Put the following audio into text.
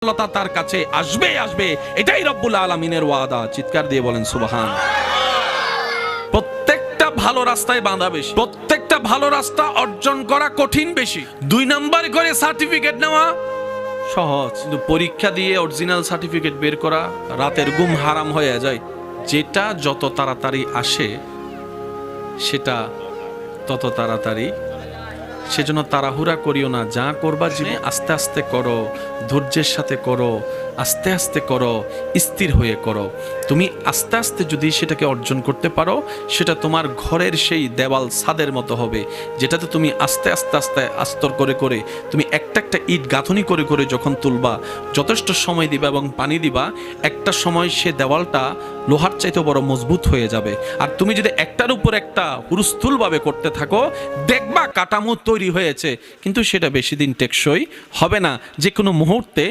সফলতা তার কাছে আসবে আসবে, এটাই রব্বুল আলামিনের ওয়াদা। চিৎকার দিয়ে বলেন সুবহান। প্রত্যেকটা ভালো রাস্তায় বাধা বেশি, প্রত্যেকটা ভালো রাস্তা অর্জন করা কঠিন বেশি। 2 নাম্বার করে সার্টিফিকেট নেওয়া সহজ, কিন্তু পরীক্ষা দিয়ে অরিজিনাল সার্টিফিকেট বের করা রাতের ঘুম হারাম হয়ে যায়। যেটা যত তাড়াতাড়ি আসে সেটা তত তাড়াতাড়ি, সেজন্য তাড়াহুড়া করিও না। যা করবা জীবনে আস্তে আস্তে করো, ধৈর্যের সাথে করো, আস্তে আস্তে করো, স্থির হয়ে করো। তুমি আস্তে আস্তে যদি সেটাকে অর্জন করতে পারো, সেটা তোমার ঘরের সেই দেওয়াল ছাদের মতো হবে, যেটাতে তুমি আস্তে আস্তে আস্তে আস্তর করে করে তুমি একটা একটা ইট গাঁথনি করে করে যখন তুলবা, যথেষ্ট সময় দিবা এবং পানি দিবা, একটা সময় সে দেওয়ালটা লোহার চাইতে বড় মজবুত হয়ে যাবে। আর তুমি যদি একটার উপর একটা হুরস্থুলভাবে করতে থাকো, দেখবা কাঠামো তৈরি হয়েছে, কিন্তু সেটা বেশি দিন টেকসই হবে না। যে কোনো মুহূর্তে